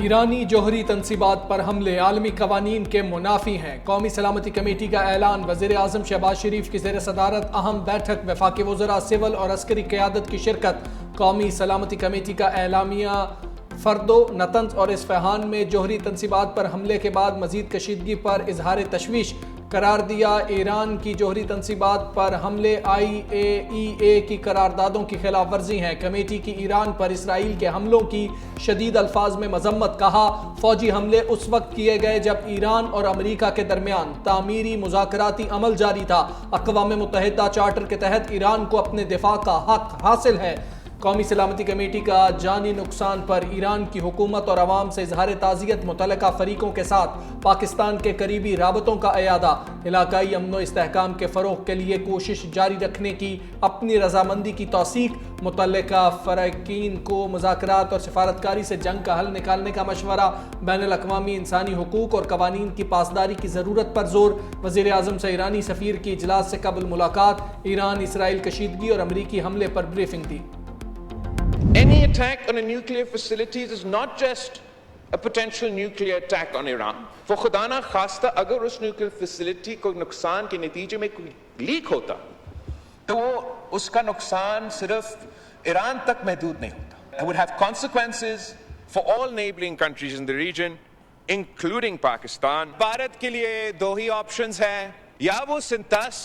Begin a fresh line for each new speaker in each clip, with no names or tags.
ایرانی جوہری تنصیبات پر حملے عالمی قوانین کے منافی ہیں۔ قومی سلامتی کمیٹی کا اعلان۔ وزیر اعظم شہباز شریف کی زیر صدارت اہم بیٹھک، وفاقی وزراء سول اور عسکری قیادت کی شرکت۔ قومی سلامتی کمیٹی کا اعلامیہ فردو، نطنز اور اصفہان میں جوہری تنصیبات پر حملے کے بعد مزید کشیدگی پر اظہار تشویش قرار دیا۔ ایران کی جوہری تنصیبات پر حملے IAEA کی قراردادوں کی خلاف ورزی ہیں۔ کمیٹی کی ایران پر اسرائیل کے حملوں کی شدید الفاظ میں مذمت۔ کہا، فوجی حملے اس وقت کیے گئے جب ایران اور امریکہ کے درمیان تعمیری مذاکراتی عمل جاری تھا۔ اقوام متحدہ چارٹر کے تحت ایران کو اپنے دفاع کا حق حاصل ہے۔ قومی سلامتی کمیٹی کا جانی نقصان پر ایران کی حکومت اور عوام سے اظہار تعزیت۔ متعلقہ فریقوں کے ساتھ پاکستان کے قریبی رابطوں کا اعادہ۔ علاقائی امن و استحکام کے فروغ کے لیے کوشش جاری رکھنے کی اپنی رضامندی کی توثیق۔ متعلقہ فریقین کو مذاکرات اور سفارتکاری سے جنگ کا حل نکالنے کا مشورہ۔ بین الاقوامی انسانی حقوق اور قوانین کی پاسداری کی ضرورت پر زور۔ وزیر اعظم سے ایرانی سفیر کی اجلاس سے قبل ملاقات۔ ایران اسرائیل کشیدگی اور امریکی حملے پر بریفنگ دی۔
Any attack on a nuclear facility is not just a potential nuclear attack on Iran. وہ خدا نہ خواستہ اگر اس نیوکلیئر فیسلٹی کو نقصان کے نتیجے میں کوئی لیک ہوتا تو وہ اس کا نقصان صرف ایران تک محدود نہیں ہوتا. It would have consequences for all neighboring countries in the region, including Pakistan. Bharat کے لیے دو ہی آپشنز ہیں، یا وہ سنتاس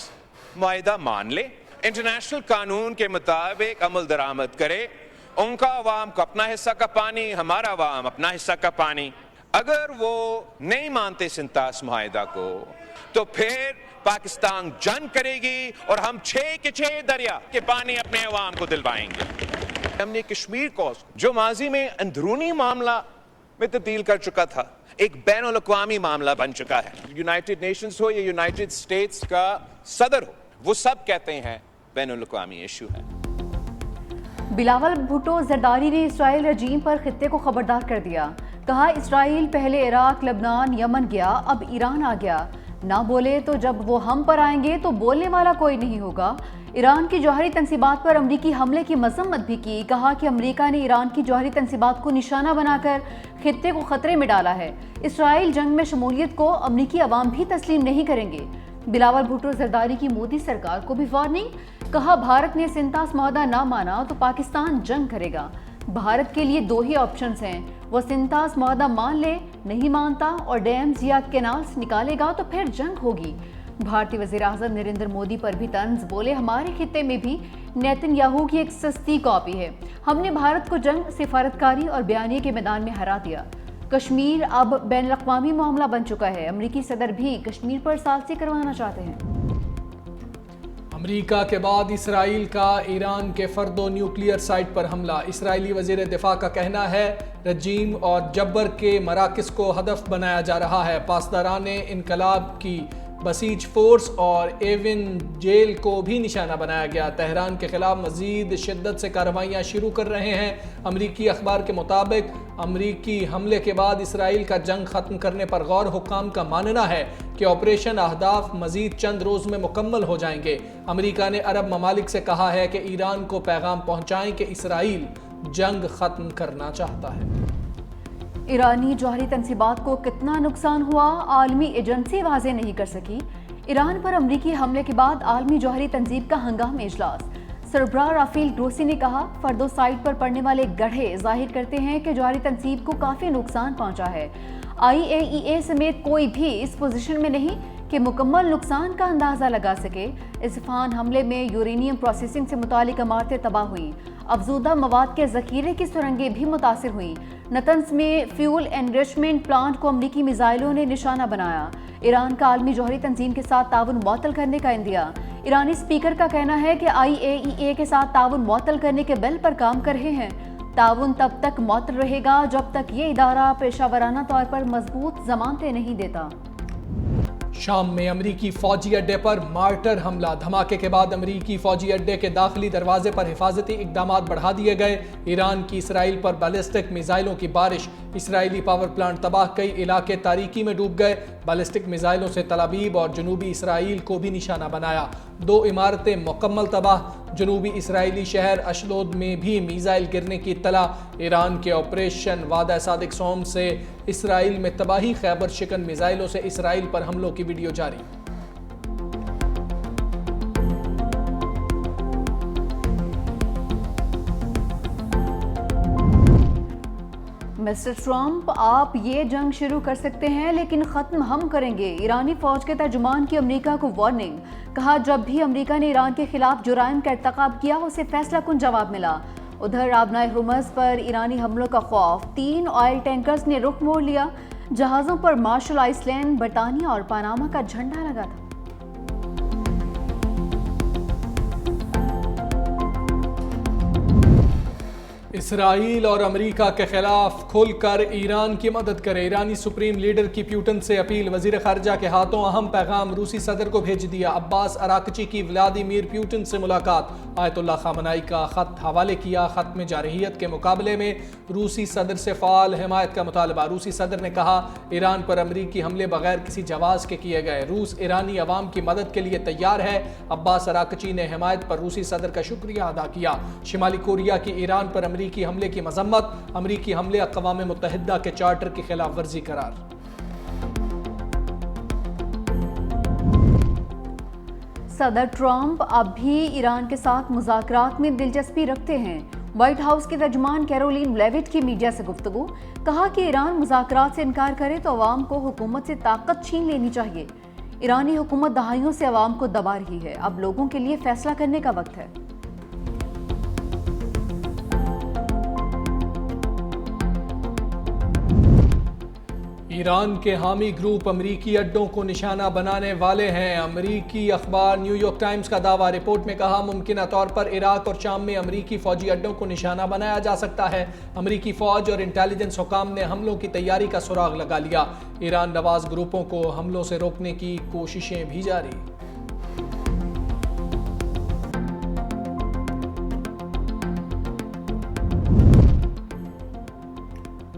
معاہدہ مان لے، انٹرنیشنل قانون کے مطابق عمل درآمد کرے، ان کا عوام کو اپنا حصہ کا پانی، ہمارا عوام اپنا حصہ کا پانی۔ اگر وہ نہیں مانتے سنتاس معاہدہ کو تو پھر پاکستان جنگ کرے گی اور ہم 6 کے 6 دریا کے پانی اپنے عوام کو دلوائیں گے۔ ہم نے کشمیر کو جو ماضی میں اندرونی معاملہ میں تبدیل کر چکا تھا، ایک بین الاقوامی معاملہ بن چکا ہے۔ یونائٹڈ نیشنز ہو یا یونائٹڈ اسٹیٹس کا صدر ہو، وہ سب کہتے ہیں بین الاقوامی ایشو ہے۔
بلاول بھٹو زرداری نے اسرائیل رجیم پر خطے کو خبردار کر دیا۔ کہا، اسرائیل پہلے عراق، لبنان، یمن گیا، اب ایران آ گیا۔ نہ بولے تو جب وہ ہم پر آئیں گے تو بولنے والا کوئی نہیں ہوگا۔ ایران کی جوہری تنصیبات پر امریکی حملے کی مذمت بھی کی۔ کہا کہ امریکہ نے ایران کی جوہری تنصیبات کو نشانہ بنا کر خطے کو خطرے میں ڈالا ہے۔ اسرائیل جنگ میں شمولیت کو امریکی عوام بھی تسلیم نہیں کریں گے۔ بلاول بھٹو زرداری کی مودی سرکار کو بھی وارننگ۔ کہا، بھارت نے سنتاس معاہدہ نہ مانا تو پاکستان جنگ کرے گا۔ بھارت کے لیے دو ہی آپشنز ہیں، وہ سنتاس معاہدہ مان لے، نہیں مانتا اور ڈیمز یا کینالز نکالے گا تو پھر جنگ ہوگی۔ بھارتی وزیر اعظم نریندر مودی پر بھی طنز۔ بولے، ہمارے خطے میں بھی نیتن یاہو کی ایک سستی کاپی ہے، ہم نے بھارت کو جنگ، سفارتکاری اور بیانیے کے میدان میں ہرا دیا۔ کشمیر اب بین الاقوامی معاملہ بن چکا ہے، امریکی صدر بھی کشمیر پر ثالثی کروانا چاہتے ہیں۔
امریکہ کے بعد اسرائیل کا ایران کے فردو نیوکلیئر سائٹ پر حملہ۔ اسرائیلی وزیر دفاع کا کہنا ہے، رجیم اور جبر کے مراکز کو ہدف بنایا جا رہا ہے۔ پاسداران انقلاب کی بسیج فورس اور ایون جیل کو بھی نشانہ بنایا گیا۔ تہران کے خلاف مزید شدت سے کارروائیاں شروع کر رہے ہیں۔ امریکی اخبار کے مطابق امریکی حملے کے بعد اسرائیل کا جنگ ختم کرنے پر غور حکام کا ماننا ہے کہ آپریشن اہداف مزید چند روز میں مکمل ہو جائیں گے۔ امریکہ نے عرب ممالک سے کہا ہے کہ ایران کو پیغام پہنچائیں کہ اسرائیل جنگ ختم کرنا چاہتا ہے۔
ایرانی جوہری تنصیبات کو کتنا نقصان ہوا، عالمی ایجنسی واضح نہیں کر سکی۔ ایران پر امریکی حملے کے بعد عالمی جوہری تنظیم کا ہنگامی اجلاس۔ سربراہ رافیل گروسی نے کہا، فردو سائٹ پر پڑنے والے گڑھے ظاہر کرتے ہیں کہ جوہری تنصیب کو کافی نقصان پہنچا ہے۔ IAEA سمیت کوئی بھی اس پوزیشن میں نہیں کہ مکمل نقصان کا اندازہ لگا سکے۔ اصفہان حملے میں یورینیم پروسیسنگ سے متعلق عمارتیں تباہ ہوئیں، افزودہ مواد کے ذخیرے کی سرنگیں بھی متاثر ہوئیں۔ نطنز میں فیول انریچمنٹ پلانٹ کو امریکی میزائلوں نے نشانہ بنایا۔ ایران کا عالمی جوہری تنظیم کے ساتھ تعاون معطل کرنے کا عندیہ۔ ایرانی اسپیکر کا کہنا ہے کہ IAEA کے ساتھ تعاون معطل کرنے کے بل پر کام کر رہے ہیں۔ تعاون تب تک معطل رہے گا جب تک یہ ادارہ پیشہ ورانہ طور پر مضبوط ضمانتیں نہیں دیتا۔
شام میں امریکی فوجی اڈے پر مارٹر حملہ، دھماکے کے بعد امریکی فوجی اڈے کے داخلی دروازے پر حفاظتی اقدامات بڑھا دیے گئے۔ ایران کی اسرائیل پر بیلسٹک میزائلوں کی بارش، اسرائیلی پاور پلانٹ تباہ، کئی علاقے تاریکی میں ڈوب گئے۔ بیلسٹک میزائلوں سے تل ابیب اور جنوبی اسرائیل کو بھی نشانہ بنایا، 2 عمارتیں مکمل تباہ۔ جنوبی اسرائیلی شہر اشدود میں بھی میزائل گرنے کی اطلاع۔ ایران کے آپریشن وعدہ صادق سوم سے اسرائیل میں تباہی، خیبر شکن میزائلوں سے اسرائیل پر حملوں کی ویڈیو جاری۔
مسٹر ٹرمپ، آپ یہ جنگ شروع کر سکتے ہیں لیکن ختم ہم کریں گے۔ ایرانی فوج کے ترجمان کی امریکہ کو وارننگ، کہا جب بھی امریکہ نے ایران کے خلاف جرائم کا ارتکاب کیا اسے فیصلہ کن جواب ملا۔ ادھر آبنائے ہرمز پر ایرانی حملوں کا خوف، 3 آئل ٹینکرز نے رخ موڑ لیا۔ جہازوں پر مارشل آئس لینڈ، برطانیہ اور پاناما کا جھنڈا لگا تھا۔
اسرائیل اور امریکہ کے خلاف کھل کر ایران کی مدد کرے، ایرانی سپریم لیڈر کی پیوٹن سے اپیل، وزیر خارجہ کے ہاتھوں اہم پیغام روسی صدر کو بھیج دیا۔ عباس اراکچی کی ولادیمیر پیوٹن سے ملاقات، آیت اللہ خامنائی کا خط حوالے کیا۔ خط میں جارحیت کے مقابلے میں روسی صدر سے فعال حمایت کا مطالبہ۔ روسی صدر نے کہا ایران پر امریکی حملے بغیر کسی جواز کے کیے گئے، روس ایرانی عوام کی مدد کے لیے تیار ہے۔ عباس اراکچی نے حمایت پر روسی صدر کا شکریہ ادا کیا۔ شمالی کوریا کی ایران پر امریکی حملے کی مذمت، امریکی حملے اقوام متحدہ کے چارٹر کی خلاف ورزی قرار۔
صدر ٹرمپ اب بھی ایران کے ساتھ مذاکرات میں دلچسپی رکھتے ہیں۔ وائٹ ہاؤس کی ترجمان کیرولین لیوٹ کی میڈیا سے گفتگو، کہا کہ ایران مذاکرات سے انکار کرے تو عوام کو حکومت سے طاقت چھین لینی چاہیے۔ ایرانی حکومت دہائیوں سے عوام کو دبا رہی ہے، اب لوگوں کے لیے فیصلہ کرنے کا وقت ہے۔
ایران کے حامی گروپ امریکی اڈوں کو نشانہ بنانے والے ہیں، امریکی اخبار نیو یارک ٹائمز کا دعویٰ۔ رپورٹ میں کہا ممکنہ طور پر عراق اور شام میں امریکی فوجی اڈوں کو نشانہ بنایا جا سکتا ہے۔ امریکی فوج اور انٹیلیجنس حکام نے حملوں کی تیاری کا سراغ لگا لیا۔ ایران نواز گروپوں کو حملوں سے روکنے کی کوششیں بھی جاری۔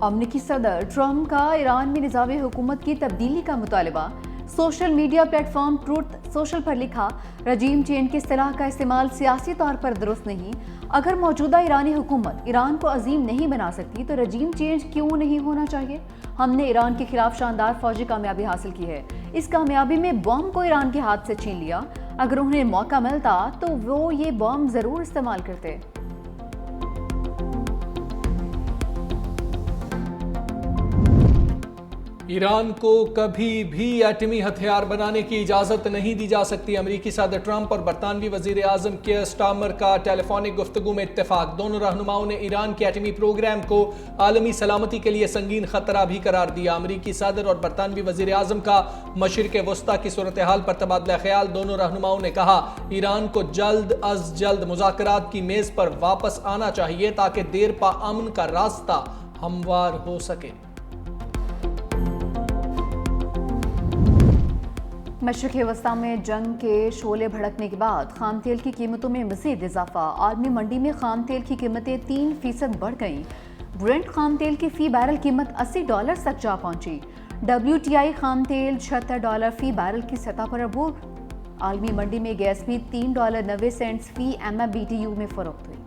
امریکی صدر ٹرمپ کا ایران میں نظام حکومت کی تبدیلی کا مطالبہ۔ Social media platform Truth Social پر لکھا، رجیم چینج کی اصطلاح کا استعمال سیاسی طور پر درست نہیں۔ اگر موجودہ ایرانی حکومت ایران کو عظیم نہیں بنا سکتی تو رجیم چینج کیوں نہیں ہونا چاہیے؟ ہم نے ایران کے خلاف شاندار فوجی کامیابی حاصل کی ہے، اس کامیابی میں بم کو ایران کے ہاتھ سے چھین لیا۔ اگر انہیں موقع ملتا تو وہ یہ بم ضرور استعمال کرتے۔
ایران کو کبھی بھی ایٹمی ہتھیار بنانے کی اجازت نہیں دی جا سکتی، امریکی صدر ٹرمپ اور برطانوی وزیر اعظم کیئر سٹارمر کا ٹیلی فونک گفتگو میں اتفاق۔ دونوں رہنماؤں نے ایران کے ایٹمی پروگرام کو عالمی سلامتی کے لیے سنگین خطرہ بھی قرار دیا۔ امریکی صدر اور برطانوی وزیر اعظم کا مشرق وسطیٰ کی صورتحال پر تبادلہ خیال۔ دونوں رہنماؤں نے کہا ایران کو جلد از جلد مذاکرات کی میز پر واپس آنا چاہیے تاکہ دیر پا امن کا راستہ ہموار ہو سکے۔
مشرق وسطیٰ میں جنگ کے شعلے بھڑکنے کے بعد خام تیل کی قیمتوں میں مزید اضافہ۔ عالمی منڈی میں خام تیل کی قیمتیں 3% بڑھ گئیں۔ برنٹ خام تیل کی فی بیرل قیمت $80 تک جا پہنچی۔ WTI خام تیل $76 فی بیرل کی سطح پر عبور۔ عالمی منڈی میں گیس بھی $3.90 فی MMBTU میں فروخت ہوئی۔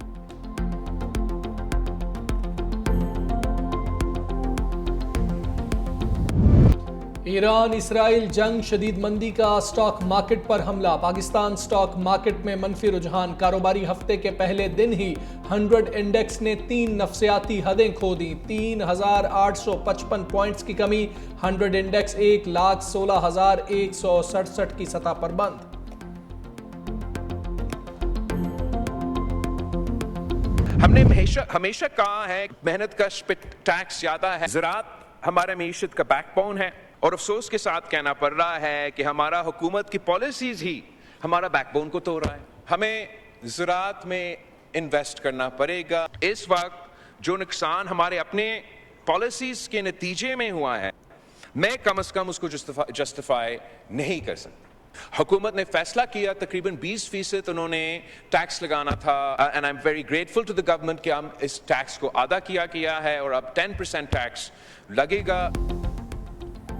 ایران اسرائیل جنگ شدید مندی کا سٹاک مارکیٹ پر حملہ۔ پاکستان سٹاک مارکیٹ میں منفی رجحان، کاروباری ہفتے کے پہلے دن ہی 100 انڈیکس نے 3 نفسیاتی حدیں کھو دیں، 3855 پوائنٹس کی کمی، 100 انڈیکس 1,16,167 کی سطح پر بند۔
ہم نے ہمیشہ کہا ہے محنت کا ٹیکس زیادہ ہے، زراعت ہمارے معیشت کا بیک بون ہے، اور افسوس کے ساتھ کہنا پڑ رہا ہے کہ ہمارا حکومت کی پالیسیز ہی ہمارا بیک بون کو توڑ رہا ہے۔ ہمیں زراعت میں انویسٹ کرنا پڑے گا۔ اس وقت جو نقصان ہمارے اپنے پالیسیز کے نتیجے میں ہوا ہے میں کم از کم اس کو جسٹیفائی نہیں کر سکتا. حکومت نے فیصلہ کیا تقریباً 20% انہوں نے ٹیکس لگانا تھا, and I am very grateful to the government کہ ہم اس ٹیکس کو آدھا کیا ہے اور اب 10% ٹیکس لگے گا.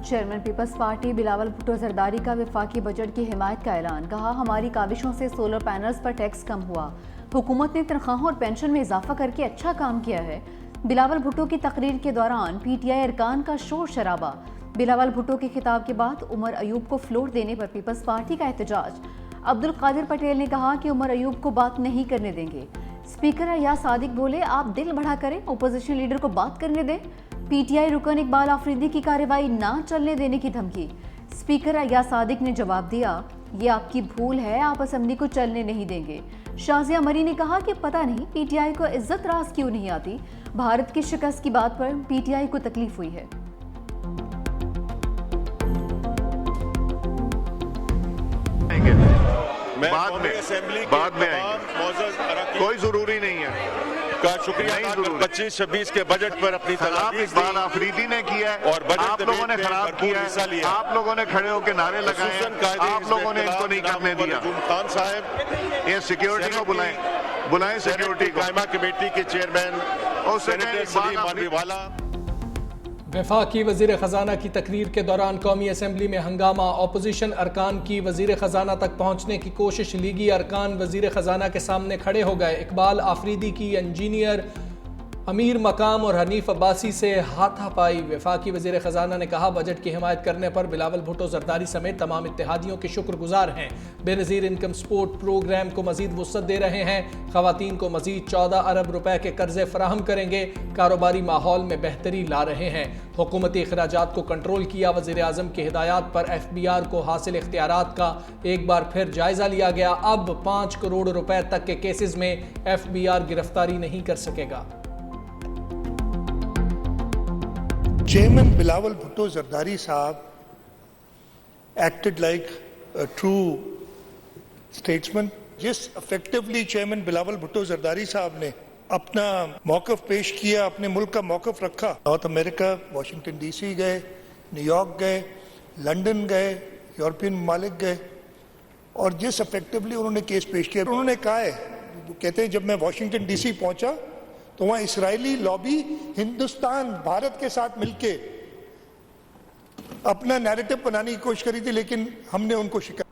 چیئرمین پیپلز پارٹی بلاول بھٹو زرداری کا وفاقی بجٹ کی حمایت کا اعلان. کہا ہماری کاوشوں سے سولر پینلز پر ٹیکس کم ہوا. حکومت نے تنخواہوں اور پینشن میں اضافہ کر کے اچھا کام کیا ہے. بلاول بھٹو کی تقریر کے دوران پی ٹی آئی ارکان کا شور شرابہ. بلاول بھٹو کے خطاب کے بعد عمر ایوب کو فلور دینے پر پیپلز پارٹی کا احتجاج. عبدالقادر پٹیل نے کہا کہ عمر ایوب کو بات نہیں کرنے دیں گے. اسپیکر ایاز صادق بولے آپ دل بڑھا کریں, اپوزیشن لیڈر کو بات کرنے دیں. پی ٹی آئی رکن اقبال آفریدی کی کارروائی نہ چلنے دینے کی دھمکی. اسپیکر ایاز صادق نے جواب دیا یہ آپ کی بھول ہے, آپ اسمبلی کو چلنے نہیں دیں گے. شازیہ مری نے کہا کہ پتہ نہیں پی ٹی آئی کو عزت راز کیوں نہیں آتی. بھارت کی شکست کی بات پر پی ٹی آئی کو تکلیف ہوئی ہے.
بعد میں کوئی ضروری نہیں ہے
کا شکریہ 25-26 کے بجٹ پر اپنی
خراب اقبال آفریدی نے کیا ہے
اور
آپ لوگوں نے خراب کیا ہے. آپ لوگوں نے کھڑے ہو کے نعرے لگائے ہیں, آپ لوگوں نے ان کو نہیں کرنے دیا.
خان صاحب
یہ سیکیورٹی کو بلائیں سیکیورٹی کو.
قائمہ کمیٹی کے چیئرمین سینیٹر سلیم مانوی والا.
وفاقی وزیر خزانہ کی تقریر کے دوران قومی اسمبلی میں ہنگامہ. اپوزیشن ارکان کی وزیر خزانہ تک پہنچنے کی کوشش. لیگی ارکان وزیر خزانہ کے سامنے کھڑے ہو گئے. اقبال آفریدی کی انجینئر امیر مقام اور حنیف عباسی سے ہاتھا پائی. وفاقی وزیر خزانہ نے کہا بجٹ کی حمایت کرنے پر بلاول بھٹو زرداری سمیت تمام اتحادیوں کے شکر گزار ہیں. بے نظیر انکم سپورٹ پروگرام کو مزید وسعت دے رہے ہیں. خواتین کو مزید 14 ارب روپے کے قرضے فراہم کریں گے. کاروباری ماحول میں بہتری لا رہے ہیں. حکومتی اخراجات کو کنٹرول کیا. وزیر اعظم کی ہدایات پر ایف بی آر کو حاصل اختیارات کا ایک بار پھر جائزہ لیا گیا. اب 5 کروڑ روپے تک کے کیسز میں ایف بی آر گرفتاری نہیں کر سکے گا.
چیئرمین بلاول بھٹو زرداری صاحب ایکٹڈ لائک ٹرو اسٹیٹسمین. جس افیکٹولی چیئرمین بلاول بھٹو زرداری صاحب نے اپنا موقف پیش کیا, اپنے ملک کا موقف رکھا. نارتھ امریکہ, واشنگٹن ڈی سی گئے, نیو یارک گئے, لنڈن گئے, یورپین ممالک گئے, اور جس افیکٹولی انہوں نے کیس پیش کیا, انہوں نے کہا ہے, کہتے ہیں جب میں واشنگٹن ڈی سی پہنچا تو وہاں اسرائیلی لابی ہندوستان بھارت کے ساتھ مل کے اپنا نیریٹو بنانے کی کوشش کری تھی, لیکن ہم نے ان کو شکست.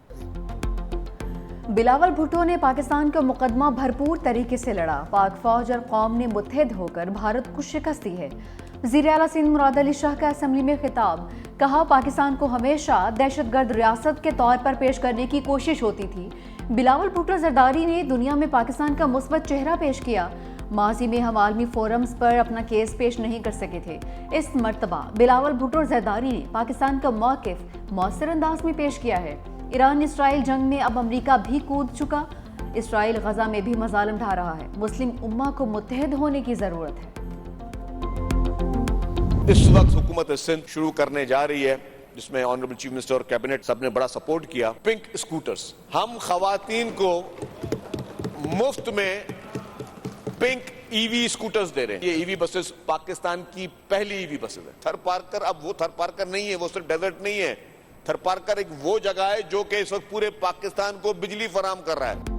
بلاول بھٹو نے پاکستان کا مقدمہ بھرپور طریقے سے لڑا. پاک فوج اور قوم نے متحد ہو کر بھارت کو شکست دی ہے. وزیر اعلیٰ سندھ مراد علی شاہ کا اسمبلی میں خطاب. کہا پاکستان کو ہمیشہ دہشت گرد ریاست کے طور پر پیش کرنے کی کوشش ہوتی تھی. بلاول بھٹو زرداری نے دنیا میں پاکستان کا مثبت چہرہ پیش کیا. ماضی میں ہم عالمی فورمز پر اپنا کیس پیش نہیں کر سکے تھے. اس مرتبہ بلاول بھٹو زرداری نے پاکستان کا موقف مؤثر انداز میں پیش کیا ہے. ایران اسرائیل جنگ میں اب امریکہ بھی کود چکا. اسرائیل غزہ میں بھی مظالم ڈھا رہا ہے. مسلم امہ کو متحد ہونے کی ضرورت ہے.
اس وقت حکومت سندھ شروع کرنے جا رہی ہے جس میں آنریبل چیف منسٹر اور کیبنٹ سب نے بڑا سپورٹ کیا. پنک اسکوٹرز, ہم خواتین کو مفت میں پنک ای وی اسکوٹرز دے رہے ہیں. یہ ای وی بسز پاکستان کی پہلی ای وی بسز ہے. تھر پارکر اب وہ تھر پارکر نہیں ہے, وہ صرف ڈیزرٹ نہیں ہے. تھر پارکر ایک وہ جگہ ہے جو کہ اس وقت پورے پاکستان کو بجلی فراہم کر رہا ہے.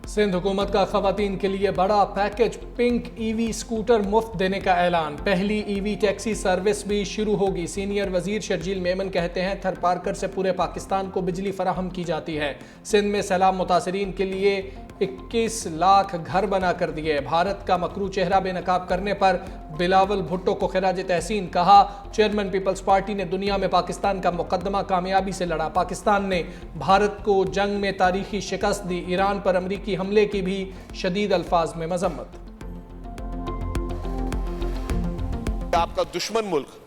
سندھ حکومت کا خواتین کے لیے بڑا پیکج. پنک ای وی اسکوٹر مفت دینے کا اعلان. پہلی ای وی ٹیکسی سروس بھی شروع ہوگی. سینئر وزیر شرجیل میمن کہتے ہیں تھر پارکر سے پورے پاکستان کو بجلی فراہم کی جاتی ہے. سندھ میں سیلاب متاثرین کے لیے 21 لاکھ گھر بنا کر دیے. بھارت کا مکروہ چہرہ بے نقاب کرنے پر بلاول بھٹو کو خراج تحسین. کہا چیئرمین پیپلز پارٹی نے دنیا میں پاکستان کا مقدمہ کامیابی سے لڑا. پاکستان نے بھارت کو جنگ میں تاریخی شکست دی. ایران پر امریکی حملے کی بھی شدید الفاظ میں مذمت.
آپ کا دشمن ملک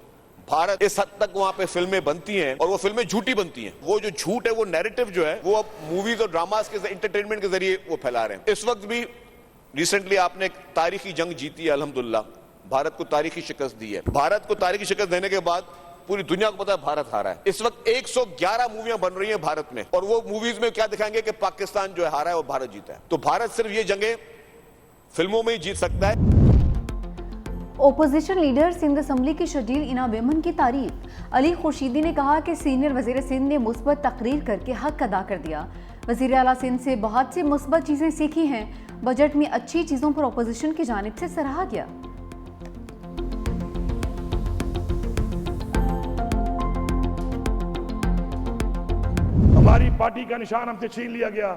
بھارت, اس حد تک وہاں پہ فلمیں بنتی ہیں اور وہ فلمیں جھوٹی بنتی ہیں. وہ جو جھوٹ ہے, وہ نیریٹو جو ہے, وہ اب موویز اور ڈراماز کے انٹرٹینمنٹ کے ذریعے وہ پھیلا رہے ہیں. اس وقت بھی ریسنٹلی آپ نے ایک تاریخی جنگ جیتی ہے الحمدللہ. بھارت کو تاریخی شکست دی ہے. بھارت کو تاریخی شکست دینے کے بعد پوری دنیا کو پتا ہے بھارت ہارا ہے. اس وقت 111 موویاں بن رہی ہیں بھارت میں, اور وہ موویز میں کیا دکھائیں گے کہ پاکستان جو ہے ہارا ہے اور بھارت جیتا ہے. تو بھارت صرف یہ جنگیں فلموں میں ہی جیت سکتا ہے.
اپوزیشن لیڈر سندھ اسمبلی کی شیڈول ان ویمن کی تعریف۔ علی خورشیدی نے کہا کہ سینئر وزیر سندھ نے مثبت تقریر کر کے حق ادا کر دیا۔ وزیر اعلیٰ سندھ سے بہت سی مثبت چیزیں سیکھی ہیں، بجٹ میں اچھی چیزوں پر اپوزیشن کی جانب سے سراہا گیا۔
ہماری پارٹی کا نشان ہم سے چھین لیا گیا،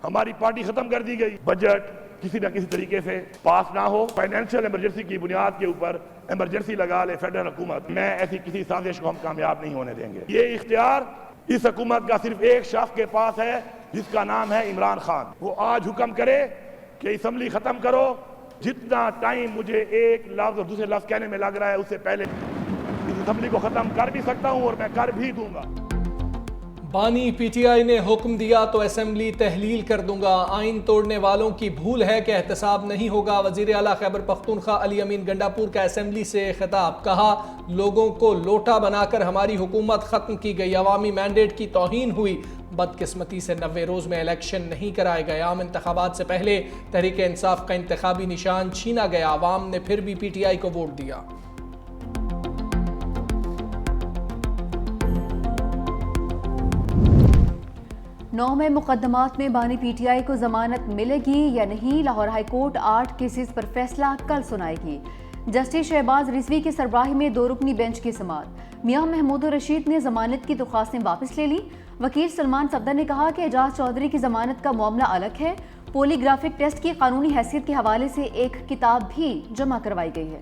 ہماری پارٹی ختم کر دی گئی۔ بجٹ کسی نہ کسی طریقے سے پاس نہ ہو، فائنینشیل ایمرجنسی کی بنیاد کے اوپر ایمرجنسی لگا لے فیڈرل حکومت، میں ایسی کسی سازش کو ہم کامیاب نہیں ہونے دیں گے۔ یہ اختیار اس حکومت کا صرف ایک شخص کے پاس ہے جس کا نام ہے عمران خان۔ وہ آج حکم کرے کہ اسمبلی ختم کرو، جتنا ٹائم مجھے ایک لفظ اور دوسرے لفظ کہنے میں لگ رہا ہے اس سے پہلے اس اسمبلی کو ختم کر بھی سکتا ہوں اور میں کر بھی دوں گا۔
بانی پی ٹی آئی نے حکم دیا تو اسمبلی تحلیل کر دوں گا، آئین توڑنے والوں کی بھول ہے کہ احتساب نہیں ہوگا۔ وزیر اعلیٰ خیبر پختونخوا علی امین گنڈاپور کا اسمبلی سے خطاب، کہا لوگوں کو لوٹا بنا کر ہماری حکومت ختم کی گئی، عوامی مینڈیٹ کی توہین ہوئی، بدقسمتی سے 90 روز میں الیکشن نہیں کرائے گئے، عام انتخابات سے پہلے تحریک انصاف کا انتخابی نشان چھینا گیا، عوام نے پھر بھی پی ٹی آئی کو ووٹ دیا۔
9 مقدمات میں بانی پی ٹی آئی کو ضمانت ملے گی یا نہیں، لاہور ہائی کورٹ 8 کیسز پر فیصلہ کل سنائے گی۔ جسٹس شہباز رضوی کی سربراہی میں 2 رکنی بینچ کی سماعت، میاں محمود الرشید نے ضمانت کی درخواستیں واپس لے لی۔ وکیل سلمان صفدر نے کہا کہ اعجاز چودھری کی ضمانت کا معاملہ الگ ہے، پولی گرافک ٹیسٹ کی قانونی حیثیت کے حوالے سے ایک کتاب بھی جمع کروائی گئی ہے۔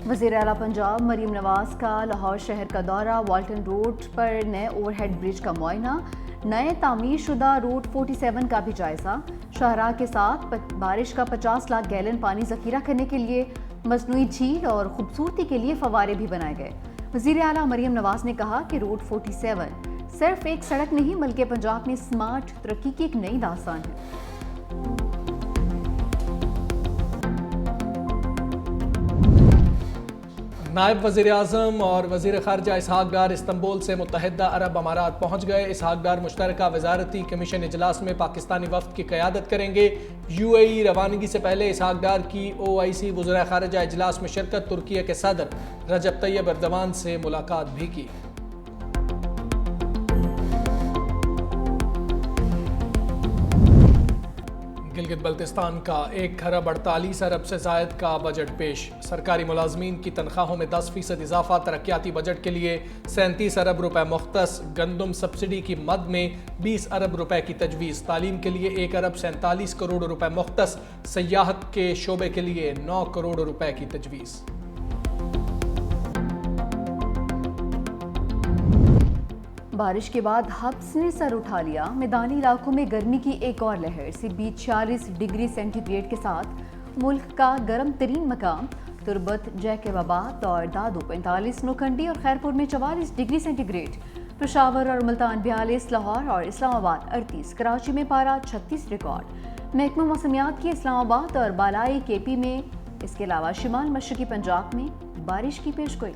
وزیر اعلیٰ پنجاب مریم نواز کا لاہور شہر کا دورہ، والٹن روڈ پر نئے اوور ہیڈ برج کا معائنہ، نئے تعمیر شدہ روٹ 47 کا بھی جائزہ، شاہراہ کے ساتھ بارش کا 50 لاکھ گیلن پانی ذخیرہ کرنے کے لیے مصنوعی جھیل اور خوبصورتی کے لیے فوارے بھی بنائے گئے۔ وزیر اعلیٰ مریم نواز نے کہا کہ روٹ 47 صرف ایک سڑک نہیں بلکہ پنجاب میں سمارٹ ترقی کی ایک نئی داستان ہے۔
نائب وزیر اعظم اور وزیر خارجہ اسحاق ڈار استنبول سے متحدہ عرب امارات پہنچ گئے۔ اسحاق ڈار مشترکہ وزارتی کمیشن اجلاس میں پاکستانی وفد کی قیادت کریں گے۔ یو اے ای روانگی سے پہلے اسحاق ڈار کی OIC وزراء خارجہ اجلاس میں شرکت، ترکیہ کے صدر رجب طیب ایردوان سے ملاقات بھی کی۔ گلگت بلتستان کا 1 ارب 48 ارب سے زائد کا بجٹ پیش، سرکاری ملازمین کی تنخواہوں میں 10% اضافہ، ترقیاتی بجٹ کے لیے 37 ارب روپے مختص، گندم سبسڈی کی مد میں 20 ارب روپے کی تجویز، تعلیم کے لیے 1 ارب 47 کروڑ روپے مختص، سیاحت کے شعبے کے لیے 9 کروڑ روپے کی تجویز۔
بارش کے بعد حبس نے سر اٹھا لیا، میدانی علاقوں میں گرمی کی ایک اور لہر، سبی 46 ڈگری سینٹی گریڈ کے ساتھ ملک کا گرم ترین مقام تربت، جیکب آباد اور دادو 45، نوکھنڈی اور خیرپور میں 44 ڈگری سینٹی گریڈ، پشاور اور ملتان 42، لاہور اور اسلام آباد 38، کراچی میں پارہ 36 ریکارڈ۔ محکمہ موسمیات کی اسلام آباد اور بالائی KP میں، اس کے علاوہ شمال مشرقی پنجاب میں بارش کی پیشگوئی۔